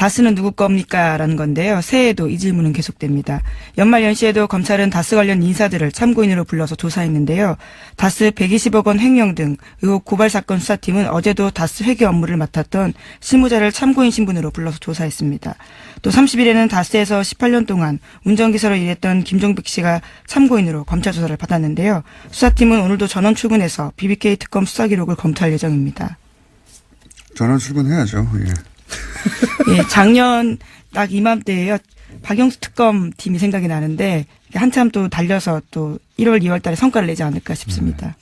다스는 누구 겁니까? 라는 건데요. 새해에도 이 질문은 계속됩니다. 연말 연시에도 검찰은 다스 관련 인사들을 참고인으로 불러서 조사했는데요. 다스 120억 원 횡령 등 의혹 고발 사건 수사팀은 어제도 다스 회계 업무를 맡았던 실무자를 참고인 신분으로 불러서 조사했습니다. 또 30일에는 다스에서 18년 동안 운전기사로 일했던 김종백 씨가 참고인으로 검찰 조사를 받았는데요. 수사팀은 오늘도 전원 출근해서 BBK 특검 수사 기록을 검토할 예정입니다. 전원 출근해야죠. 예. 예, 작년 딱 이맘때에요. 박영수 특검 팀이 생각이 나는데 한참 또 달려서 또 1월, 2월 달에 성과를 내지 않을까 싶습니다.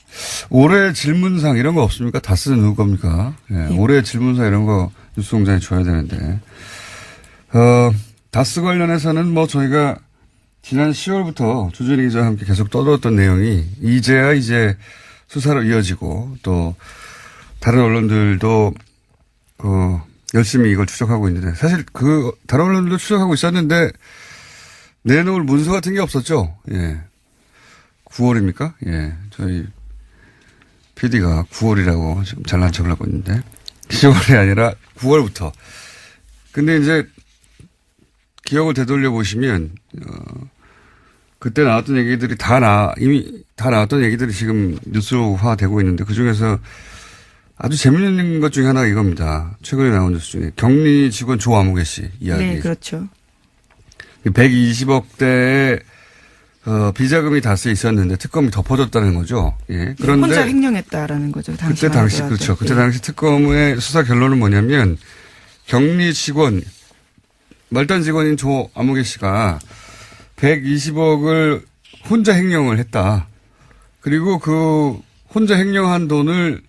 올해 질문상 이런 거 없습니까? 다스는 누구 겁니까? 예, 올해 질문상 이런 거 뉴스공장에 줘야 되는데. 다스 관련해서는 뭐 저희가 지난 10월부터 조준희 기자와 함께 계속 떠들었던 내용이 이제야 이제 수사로 이어지고 또 다른 언론들도 열심히 이걸 추적하고 있는데 사실 다른 언론들도 추적하고 있었는데 내놓을 문서 같은 게 없었죠. 예. 9월입니까? 예. 저희 PD가 9월이라고 지금 잘난 척을 하고 있는데 10월이 아니라 9월부터. 근데 이제 기억을 되돌려 보시면 그때 나왔던 얘기들이 이미 다 나왔던 얘기들이 지금 뉴스화 되고 있는데 그중에서 아주 재밌는 것 중에 하나가 이겁니다. 최근에 나온 뉴스 중에 격리 직원 조아무개 씨 이야기. 네, 그렇죠. 120억대의 비자금이 다스에 있었는데 특검이 덮어줬다는 거죠. 예. 그런데 혼자 횡령했다라는 거죠. 그때 당시 그렇죠. 그때 당시 특검의 수사 결론은 뭐냐면 격리 직원 말단 직원인 조아무개 씨가 120억을 혼자 횡령을 했다. 그리고 그 혼자 횡령한 돈을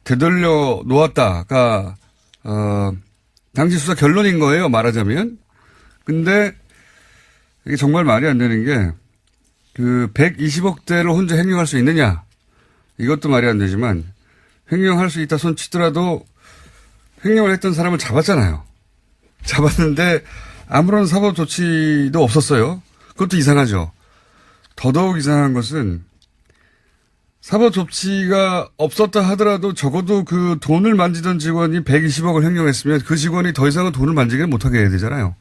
되돌려 놓았다가 당시 수사 결론인 거예요. 말하자면. 근데 이게 정말 말이 안 되는 게 그 120억대를 혼자 횡령할 수 있느냐. 이것도 말이 안 되지만 횡령할 수 있다 손치더라도 횡령을 했던 사람을 잡았잖아요. 잡았는데 아무런 사법 조치도 없었어요. 그것도 이상하죠. 더더욱 이상한 것은 사법 조치가 없었다 하더라도 적어도 그 돈을 만지던 직원이 120억을 횡령했으면 그 직원이 더 이상은 돈을 만지기를 못하게 해야 되잖아요.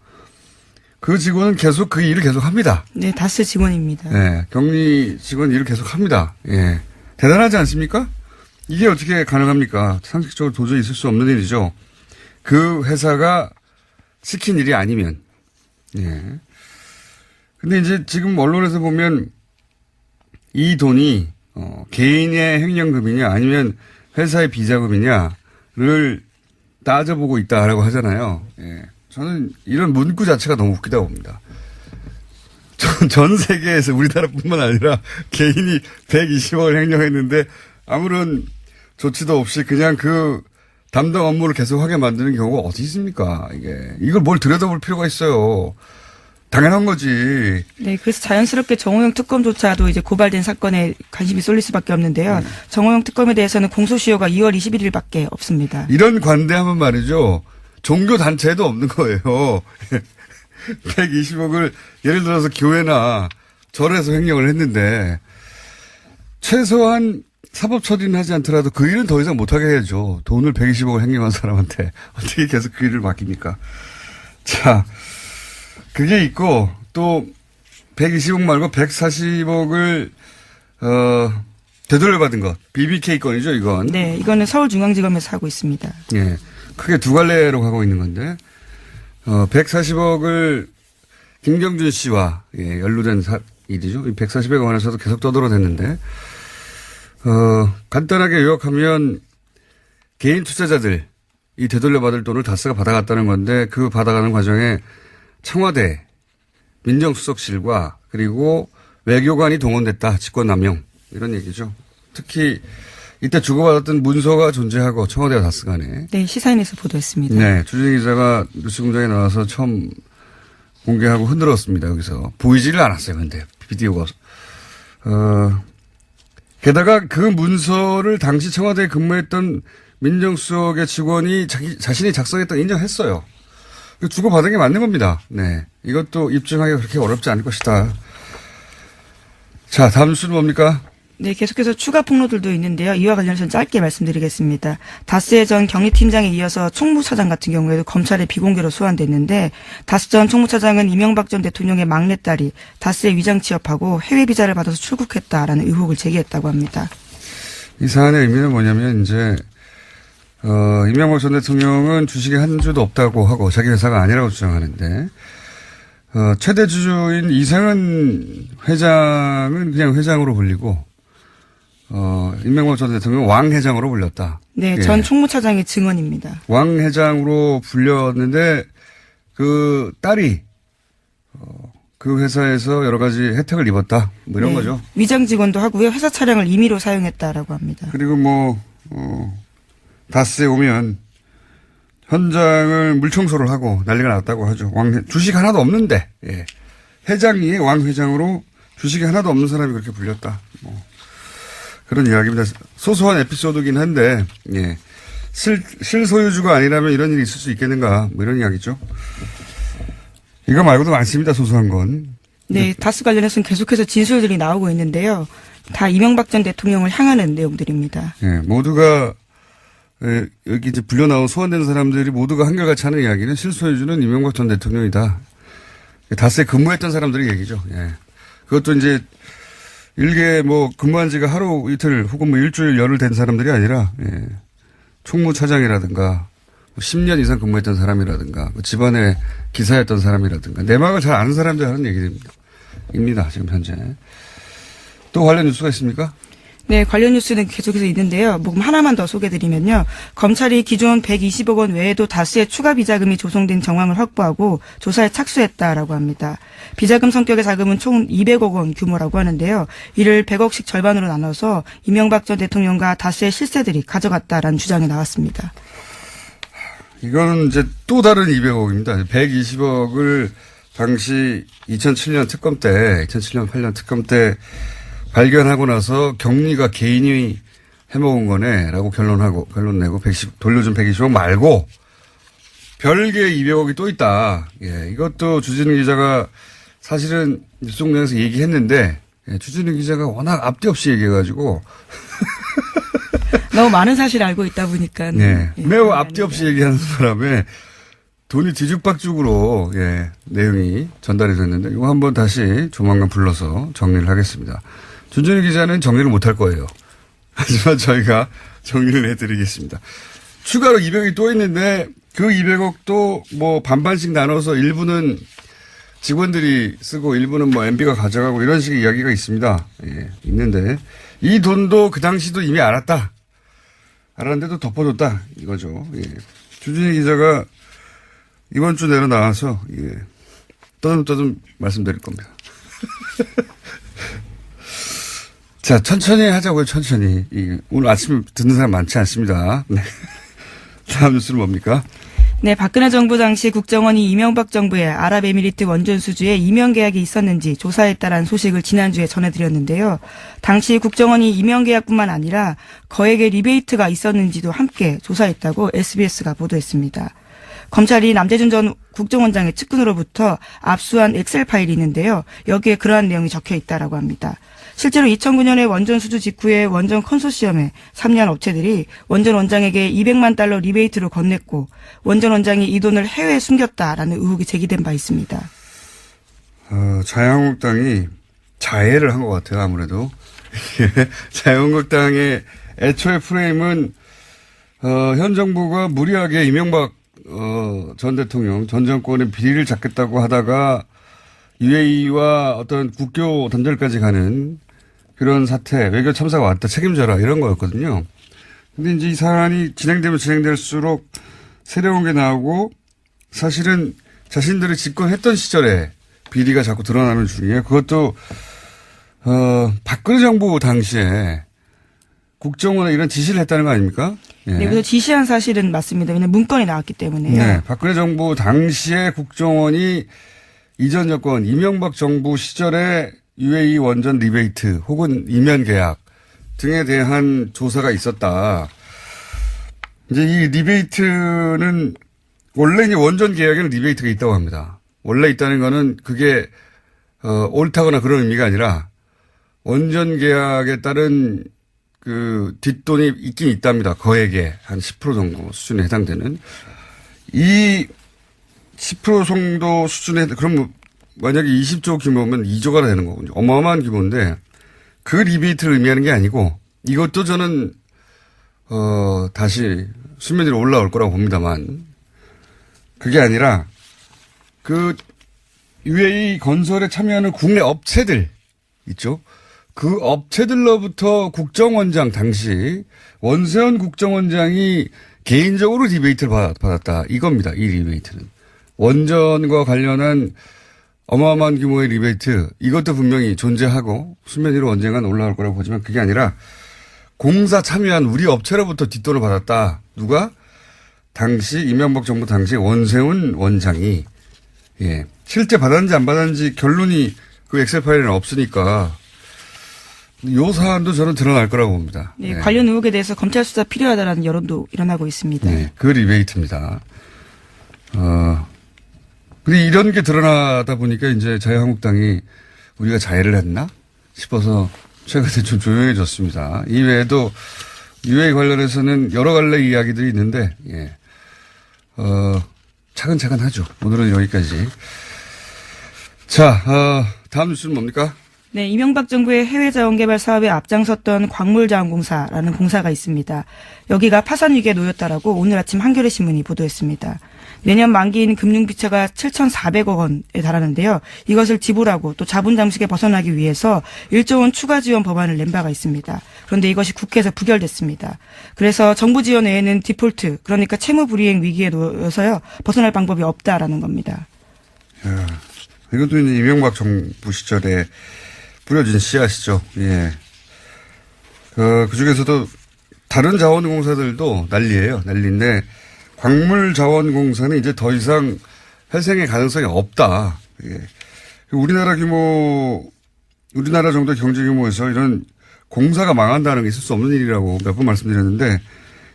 그 직원은 계속 그 일을 계속 합니다. 네, 다스 직원입니다. 네, 격리 직원 일을 계속 합니다. 예. 대단하지 않습니까? 이게 어떻게 가능합니까? 상식적으로 도저히 있을 수 없는 일이죠. 그 회사가 시킨 일이 아니면. 예. 근데 이제 지금 언론에서 보면 이 돈이 개인의 횡령금이냐 아니면 회사의 비자금이냐를 따져보고 있다라고 하잖아요. 예. 저는 이런 문구 자체가 너무 웃기다고 봅니다. 전 세계에서 우리나라뿐만 아니라 개인이 120억을 횡령했는데 아무런 조치도 없이 그냥 그 담당 업무를 계속하게 만드는 경우가 어디 있습니까? 이걸 뭘 들여다볼 필요가 있어요. 당연한 거지. 네, 그래서 자연스럽게 정호영 특검조차도 이제 고발된 사건에 관심이 쏠릴 수밖에 없는데요. 정호영 특검에 대해서는 공소시효가 2월 21일밖에 없습니다. 이런 관대하면 말이죠. 종교 단체에도 없는 거예요. 120억을 예를 들어서 교회나 절에서 횡령을 했는데 최소한 사법 처리는 하지 않더라도 그 일은 더 이상 못하게 해야죠. 돈을 120억을 횡령한 사람한테 어떻게 계속 그 일을 맡깁니까? 자, 그게 있고 또 120억 말고 140억을 되돌려받은 것. BBK 건이죠, 이건. 네, 이거는 서울중앙지검에서 하고 있습니다. 예. 크게 두 갈래로 가고 있는 건데 140억을 김경준 씨와 연루된 일이죠. 140억에 관해서도 계속 떠들어댔는데 간단하게 요약하면 개인 투자자들이 되돌려받을 돈을 다스가 받아갔다는 건데 그 받아가는 과정에 청와대 민정수석실과 그리고 외교관이 동원됐다. 직권남용 이런 얘기죠. 특히 이때 주고받았던 문서가 존재하고 청와대와 다스 간에. 네, 시사인에서 보도했습니다. 네, 주진희 기자가 뉴스공장에 나와서 처음 공개하고 흔들었습니다. 여기서 보이지를 않았어요. 근데 비디오가. 게다가 그 문서를 당시 청와대에 근무했던 민정수석의 직원이 자신이 작성했다고 인정했어요. 주고받은 게 맞는 겁니다. 네, 이것도 입증하기가 그렇게 어렵지 않을 것이다. 자, 다음 뉴스는 뭡니까? 네, 계속해서 추가 폭로들도 있는데요. 이와 관련해서 짧게 말씀드리겠습니다. 다스의 전 경리팀장에 이어서 총무차장 같은 경우에도 검찰의 비공개로 소환됐는데 다스 전 총무차장은 이명박 전 대통령의 막내딸이 다스에 위장 취업하고 해외 비자를 받아서 출국했다라는 의혹을 제기했다고 합니다. 이 사안의 의미는 뭐냐면 이제 이명박 전 대통령은 주식에 한 주도 없다고 하고 자기 회사가 아니라고 주장하는데 최대 주주인 이상은 회장은 그냥 회장으로 불리고 이명박 전 대통령 왕 회장으로 불렸다. 네, 예. 전 총무차장의 증언입니다. 왕 회장으로 불렸는데 그 딸이 그 회사에서 여러 가지 혜택을 입었다. 뭐 이런 네, 거죠. 위장 직원도 하고요. 회사 차량을 임의로 사용했다라고 합니다. 그리고 다스에 오면 현장을 물청소를 하고 난리가 났다고 하죠. 주식 하나도 없는데, 예. 회장이 왕 회장으로 주식이 하나도 없는 사람이 그렇게 불렸다. 그런 이야기입니다. 소소한 에피소드긴 한데, 예. 실소유주가 아니라면 이런 일이 있을 수 있겠는가, 뭐 이런 이야기죠. 이거 말고도 많습니다, 소소한 건. 네, 다스 관련해서는 계속해서 진술들이 나오고 있는데요. 다 이명박 전 대통령을 향하는 내용들입니다. 예, 모두가 여기 이제 불려 나온 소환된 사람들이 모두가 한결같이 하는 이야기는 실소유주는 이명박 전 대통령이다. 다스에 근무했던 사람들의 얘기죠. 예. 그것도 이제 일개 근무한 지가 하루 이틀 혹은 일주일 열흘 된 사람들이 아니라 총무차장이라든가 10년 이상 근무했던 사람이라든가 집안의 기사였던 사람이라든가 내막을 잘 아는 사람들이 하는 얘기입니다. 지금 현재. 또 관련 뉴스가 있습니까? 네, 관련 뉴스는 계속해서 있는데요. 하나만 더 소개드리면요. 검찰이 기존 120억 원 외에도 다수의 추가 비자금이 조성된 정황을 확보하고 조사에 착수했다라고 합니다. 비자금 성격의 자금은 총 200억 원 규모라고 하는데요. 이를 100억씩 절반으로 나눠서 이명박 전 대통령과 다수의 실세들이 가져갔다라는 주장이 나왔습니다. 이거는 이제 또 다른 200억입니다. 120억을 당시 2007년 특검 때, 2007년 8년 특검 때 발견하고 나서 경리가 개인이 해먹은 거네라고 결론 내고 돌려준 120억 말고 별개의 200억이 또 있다. 예, 이것도 주진우 기자가 사실은 뉴스공장에서 얘기했는데 주진우 기자가 워낙 앞뒤 없이 얘기해가지고 너무 많은 사실을 알고 있다 보니까 네, 매우 앞뒤 없이 얘기하는 사람의 돈이 뒤죽박죽으로 내용이 전달이 됐는데 이거 한번 다시 조만간 불러서 정리를 하겠습니다. 준준희 기자는 정리를 못할 거예요. 하지만 저희가 정리를 해드리겠습니다. 추가로 200억이 또 있는데 그 200억도 반반씩 나눠서 일부는 직원들이 쓰고 일부는 MB가 가져가고 이런 식의 이야기가 있습니다. 예, 있는데 이 돈도 그 당시도 이미 알았는데도 덮어줬다 이거죠. 예. 주진희 기자가 이번 주 내로 나와서 떠듬떠듬 말씀드릴 겁니다. 자, 천천히 하자고요, 천천히. 오늘 아침에 듣는 사람 많지 않습니다. 네. 다음 뉴스는 뭡니까? 네, 박근혜 정부 당시 국정원이 이명박 정부의 아랍에미리트 원전 수주에 이명 계약이 있었는지 조사했다라는 소식을 지난주에 전해드렸는데요. 당시 국정원이 이명 계약뿐만 아니라 거액의 리베이트가 있었는지도 함께 조사했다고 SBS가 보도했습니다. 검찰이 남재준 전 국정원장의 측근으로부터 압수한 엑셀 파일이 있는데요. 여기에 그러한 내용이 적혀 있다라고 합니다. 실제로 2009년에 원전 수주 직후에 원전 컨소시엄에 참여한 업체들이 원전 원장에게 200만 달러 리베이트를 건넸고 원전 원장이 이 돈을 해외에 숨겼다라는 의혹이 제기된 바 있습니다. 자유한국당이 자해를 한 것 같아요. 아무래도. 자유한국당의 애초의 프레임은 현 정부가 무리하게 이명박 전 대통령, 전 정권의 비리를 잡겠다고 하다가 UAE와 어떤 국교 단절까지 가는 그런 사태, 외교 참사가 왔다, 책임져라, 이런 거였거든요. 근데 이제 이 사안이 진행되면 진행될수록 새로운 게 나오고 사실은 자신들이 집권했던 시절에 비리가 자꾸 드러나는 중이에요. 그것도, 박근혜 정부 당시에 국정원에 이런 지시를 했다는 거 아닙니까? 예. 네, 그래서 지시한 사실은 맞습니다. 왜냐하면 문건이 나왔기 때문에요. 네, 박근혜 정부 당시에 국정원이 이전 여권 이명박 정부 시절에 UAE 원전 리베이트 혹은 이면 계약 등에 대한 조사가 있었다. 이제 이 리베이트는 원래 이제 원전 계약에는 리베이트가 있다고 합니다. 원래 있다는 거는 그게 옳다거나 그런 의미가 아니라 원전 계약에 따른 그 뒷돈이 있긴 있답니다. 거액에 한 10% 정도 수준에 해당되는. 이 10% 정도 수준에, 그럼 만약에 20조 규모면 2조가 되는 거군요. 어마어마한 규모인데 그 리베이트를 의미하는 게 아니고 이것도 저는, 다시 수면 위로 올라올 거라고 봅니다만 그게 아니라 그 UAE 건설에 참여하는 국내 업체들 있죠. 그 업체들로부터 국정원장 당시 원세훈 국정원장이 개인적으로 리베이트를 받았다. 이겁니다. 이 리베이트는. 원전과 관련한 어마어마한 규모의 리베이트 이것도 분명히 존재하고 수면 위로 언젠간 올라올 거라고 보지만 그게 아니라 공사 참여한 우리 업체로부터 뒷돈을 받았다. 누가? 당시 이명박 정부 당시 원세훈 원장이 실제 받았는지 안 받았는지 결론이 그 엑셀 파일에는 없으니까 요 사안도 저는 드러날 거라고 봅니다. 네, 관련 의혹에 대해서 검찰 수사 필요하다라는 여론도 일어나고 있습니다. 네, 그 리베이트입니다. 근데 이런 게 드러나다 보니까 이제 자유한국당이 우리가 자해를 했나 싶어서 최근에 좀 조용해졌습니다. 이외에도 UA 관련해서는 여러 갈래 이야기들이 있는데, 차근차근 하죠. 오늘은 여기까지. 자, 다음 뉴스는 뭡니까? 네, 이명박 정부의 해외 자원개발 사업에 앞장섰던 광물자원공사라는 공사가 있습니다. 여기가 파산 위기에 놓였다라고 오늘 아침 한겨레 신문이 보도했습니다. 내년 만기인 금융비처가 7,400억 원에 달하는데요. 이것을 지불하고 또 자본 잠식에 벗어나기 위해서 1조 원 추가 지원 법안을 낸 바가 있습니다. 그런데 이것이 국회에서 부결됐습니다. 그래서 정부 지원 외에는 디폴트, 그러니까 채무 불이행 위기에 놓여서요. 벗어날 방법이 없다라는 겁니다. 야, 이것도 이제 이명박 정부 시절에 뿌려진 씨앗이죠. 예. 그 중에서도 다른 자원공사들도 난리예요. 난리인데 광물자원공사는 이제 더 이상 회생의 가능성이 없다. 예. 우리나라 정도의 경제 규모에서 이런 공사가 망한다는 게 있을 수 없는 일이라고 몇 번 말씀드렸는데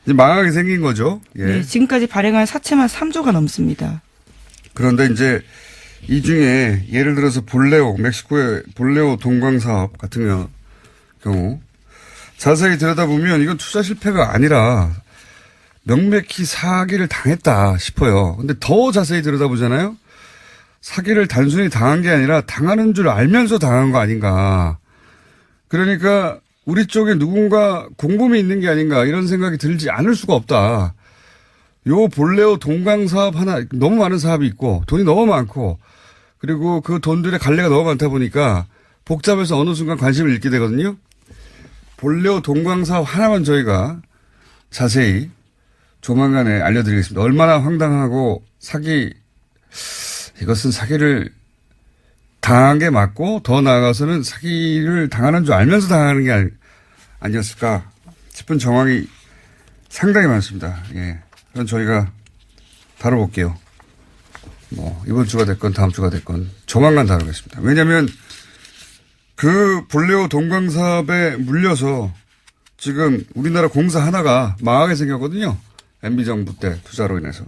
이제 망하게 생긴 거죠. 예. 네, 지금까지 발행한 사채만 3조가 넘습니다. 그런데 이제 이 중에 예를 들어서 멕시코의 볼레오 동광 사업 같은 경우 자세히 들여다보면 이건 투자 실패가 아니라 명백히 사기를 당했다 싶어요. 근데 더 자세히 들여다보잖아요. 사기를 단순히 당한 게 아니라 당하는 줄 알면서 당한 거 아닌가. 그러니까 우리 쪽에 누군가 공범이 있는 게 아닌가 이런 생각이 들지 않을 수가 없다. 요 볼레오 동광 사업 하나 너무 많은 사업이 있고 돈이 너무 많고 그리고 그 돈들의 갈래가 너무 많다 보니까 복잡해서 어느 순간 관심을 잃게 되거든요. 볼레오 동광 사업 하나만 저희가 자세히 조만간에 알려드리겠습니다. 얼마나 황당하고 이것은 사기를 당한 게 맞고 더 나아가서는 사기를 당하는 줄 알면서 당하는 게 아니었을까 싶은 정황이 상당히 많습니다. 예. 그건 저희가 다뤄볼게요. 이번 주가 됐건 다음 주가 됐건 조만간 다루겠습니다. 왜냐하면 그 볼레오 동광 사업에 물려서 지금 우리나라 공사 하나가 망하게 생겼거든요. MB 정부 때 투자로 인해서.